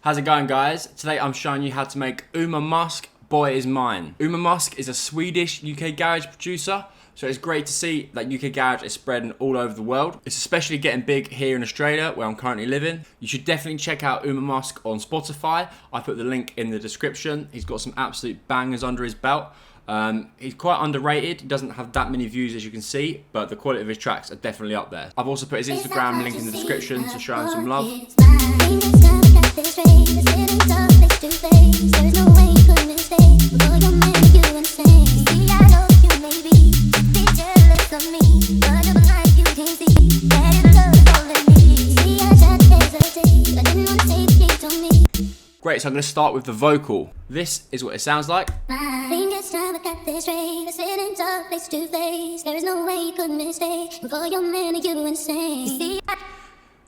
How's it going, guys? Today I'm showing you how to make Uma Musk, Boy Is Mine. Uma Musk is a Swedish UK garage producer, so it's great to see that UK garage is spreading all over the world. It's especially getting big here in Australia, where I'm currently living. You should definitely check out Uma Musk on Spotify. I put the link in the description. He's got some absolute bangers under his belt. He's quite underrated. He doesn't have that many views, as you can see, but the quality of his tracks are definitely up there. I've also put his Instagram link in the description to show him some love. Great, so I'm going to start with the vocal. This is what it sounds like.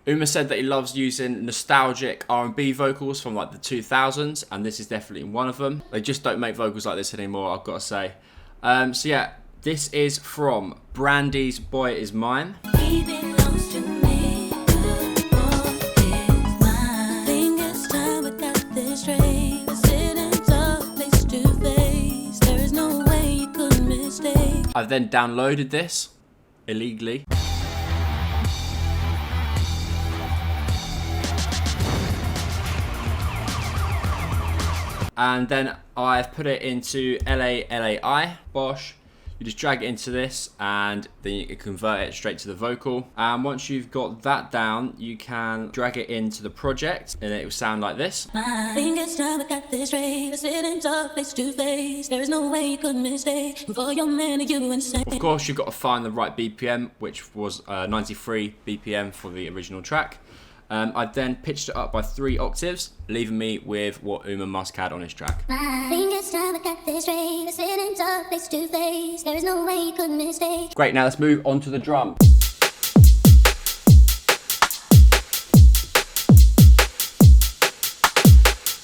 Uma said that he loves using nostalgic R&B vocals from like the 2000s, and this is definitely one of them. They just don't make vocals like this anymore, I've got to say. So yeah, this is from Brandy's Boy Is Mine. I've then downloaded this illegally. And then I've put it into LAI, Bosch. You just drag it into this and then you can convert it straight to the vocal. And once you've got that down, you can drag it into the project and it will sound like this. Of course, you've got to find the right BPM, which was 93 BPM for the original track. I then pitched it up by 3 octaves, leaving me with what Uma Musk had on his track. Great, now let's move on to the drum.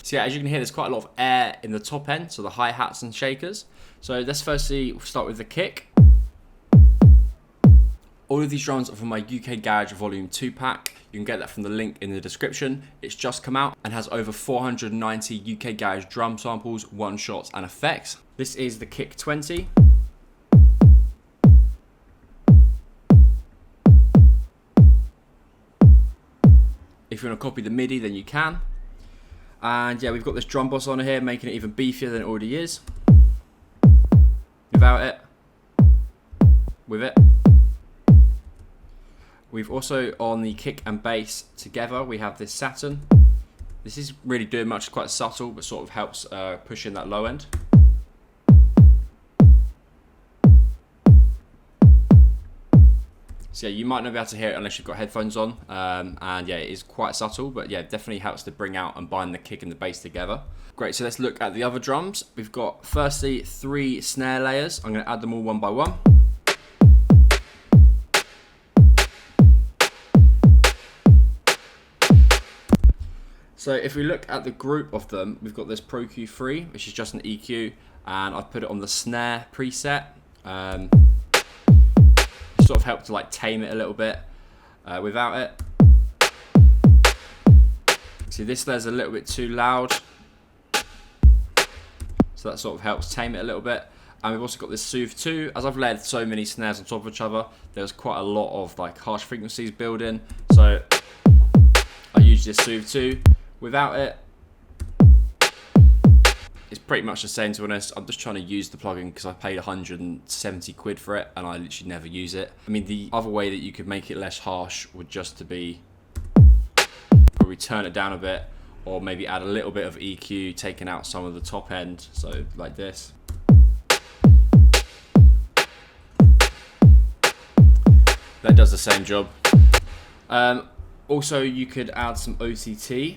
So yeah, as you can hear, there's quite a lot of air in the top end, so the hi-hats and shakers. So let's firstly start with the kick. All of these drums are from my UK Garage Volume 2 pack. You can get that from the link in the description. It's just come out and has over 490 UK Garage drum samples, one-shots and effects. This is the Kick 20. If you want to copy the MIDI, then you can. And yeah, we've got this drum boss on here, making it even beefier than it already is. Without it. With it. We've also, on the kick and bass together, we have this Saturn. This is really doing much, quite subtle, but sort of helps push in that low end. So yeah, you might not be able to hear it unless you've got headphones on. And yeah, it is quite subtle, but yeah, definitely helps to bring out and bind the kick and the bass together. Great, so let's look at the other drums. We've got, firstly, 3 snare layers. I'm gonna add them all one by one. So if we look at the group of them, we've got this Pro Q3, which is just an EQ, and I've put it on the snare preset. Sort of help to like tame it a little bit without it. See, this there's a little bit too loud, so that sort of helps tame it a little bit. And we've also got this Soothe 2. As I've layered so many snares on top of each other, there's quite a lot of like harsh frequencies built in, so I use this Soothe 2. Without it, it's pretty much the same, to be honest. I'm just trying to use the plugin because I paid 170 quid for it and I literally never use it. I mean, the other way that you could make it less harsh would just to be probably turn it down a bit, or maybe add a little bit of EQ, taking out some of the top end, so like this. That does the same job. Also, you could add some OTT.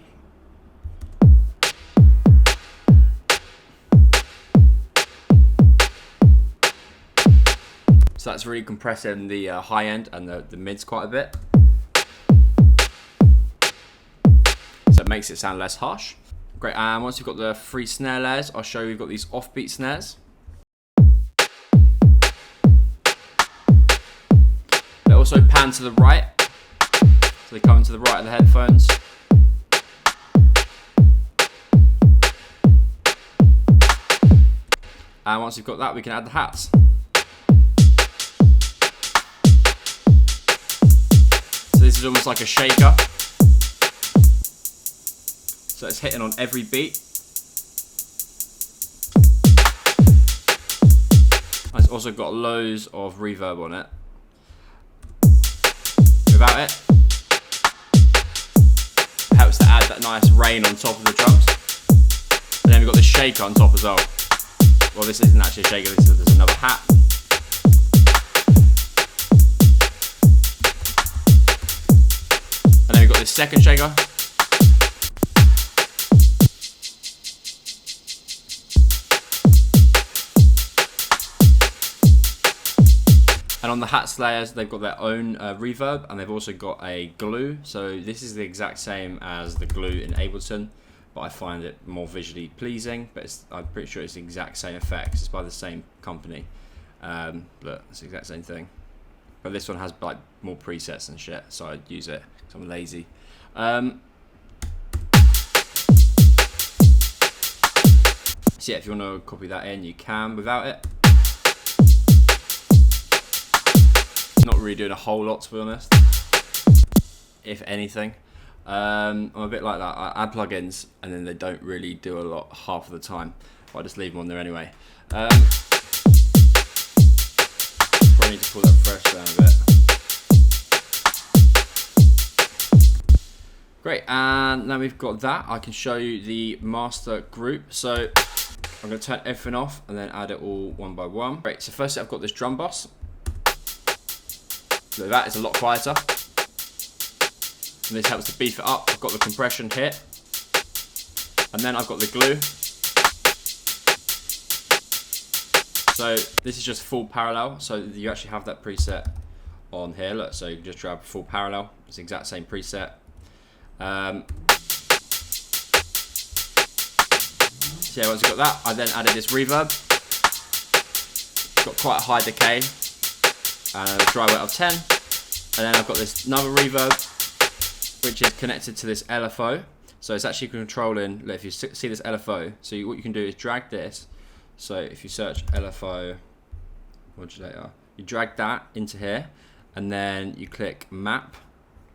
So that's really compressing the high end and the mids quite a bit. So it makes it sound less harsh. Great, and once you've got the 3 snare layers, I'll show you we've got these offbeat snares. They also pan to the right. So they come to the right of the headphones. And once we've got that, we can add the hats. So this is almost like a shaker. So it's hitting on every beat. It's also got loads of reverb on it. Without it, it helps to add that nice rain on top of the drums. And then we've got this shaker on top as well. Well, this isn't actually a shaker, there's another hat. And then we've got this second shaker. And on the hat slayers, they've got their own reverb, and they've also got a glue. So this is the exact same as the glue in Ableton, but I find it more visually pleasing. But I'm pretty sure it's the exact same effects. It's by the same company, but it's the exact same thing. But this one has like more presets and shit, so I use it because I'm lazy. So yeah, if you want to copy that in, you can without it. Not really doing a whole lot, to be honest, if anything. I'm a bit like that. I add plugins and then they don't really do a lot half of the time. I just leave them on there anyway. Probably need to pull that fresh down a bit. Great, and now we've got that, I can show you the master group. So I'm going to turn everything off and then add it all one by one. Great, so firstly I've got this drum boss. So that is a lot quieter. And this helps to beef it up. I've got the compression here. And then I've got the glue. So this is just full parallel. So you actually have that preset on here. Look, so you can just grab full parallel. It's the exact same preset. So yeah, once I've got that, I then added this reverb. It's got quite a high decay. Dry weight of 10, and then I've got this another reverb which is connected to this LFO, so it's actually controlling. If you see this LFO, so what you can do is drag this. So if you search LFO modulator, you drag that into here and then you click map.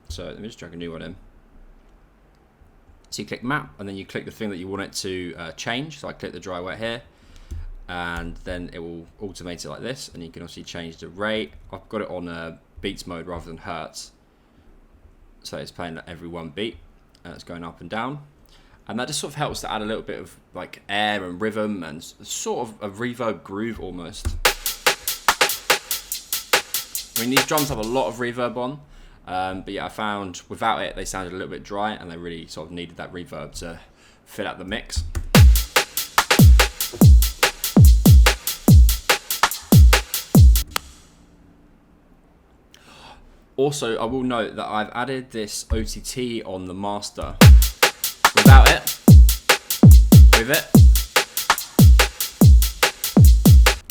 So let me just drag a new one in. So you click map and then you click the thing that you want it to change. So I click the dry weight here, and then it will automate it like this, and you can obviously change the rate. I've got it on beats mode rather than hertz, so it's playing every one beat and it's going up and down, and that just sort of helps to add a little bit of like air and rhythm and sort of a reverb groove almost. I mean, these drums have a lot of reverb on, but yeah, I found without it they sounded a little bit dry, and they really sort of needed that reverb to fill out the mix. Also, I will note that I've added this OTT on the master. Without it, with it.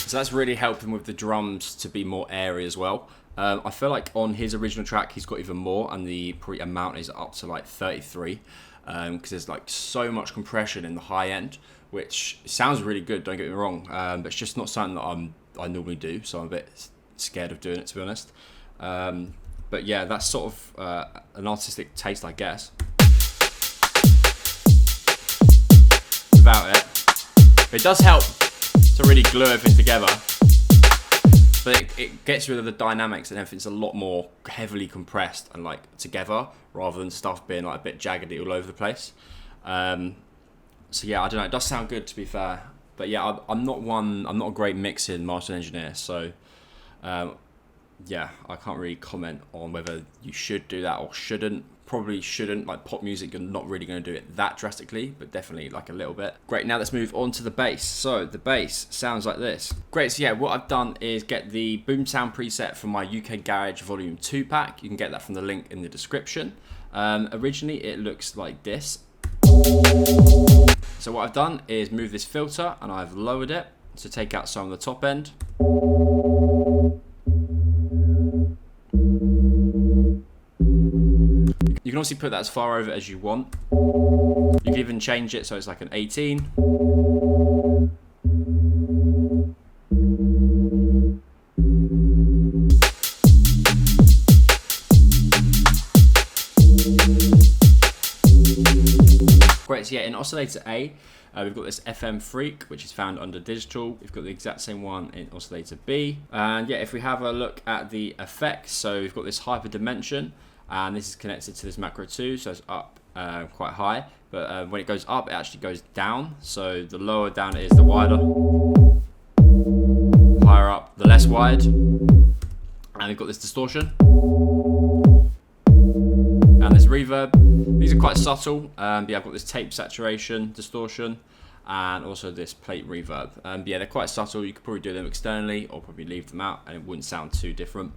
So that's really helping with the drums to be more airy as well. I feel like on his original track he's got even more, and the amount is up to like 33, because there's like so much compression in the high end, which sounds really good, don't get me wrong, but it's just not something that I normally do, so I'm a bit scared of doing it, to be honest. But yeah, that's sort of an artistic taste, I guess. Without it, it does help to really glue everything together, but it gets rid of the dynamics, and everything's a lot more heavily compressed and like together, rather than stuff being like a bit jaggedy all over the place. So yeah, I don't know, it does sound good, to be fair, but yeah, I'm not a great mixing master engineer, so yeah, I can't really comment on whether you should do that or shouldn't. Probably shouldn't. Like pop music, you're not really going to do it that drastically, but definitely like a little bit. Great, now let's move on to the bass. So the bass sounds like this. Great, so yeah, what I've done is get the boom sound preset from my UK Garage Volume 2 pack. You can get that from the link in the description. Originally it looks like this. So what I've done is move this filter and I've lowered it to take out some of the top end. You can also put that as far over as you want. You can even change it so it's like an 18. Great, so yeah, in oscillator A, we've got this FM Freak, which is found under digital. We've got the exact same one in oscillator B. And yeah, if we have a look at the effects, so we've got this hyper dimension, and this is connected to this macro 2, so it's up quite high. But when it goes up, it actually goes down. So the lower down it is, the wider. Higher up, the less wide. And we've got this distortion. And this reverb. These are quite subtle. Yeah, I've got this tape saturation, distortion, and also this plate reverb. Yeah, they're quite subtle. You could probably do them externally or probably leave them out and it wouldn't sound too different.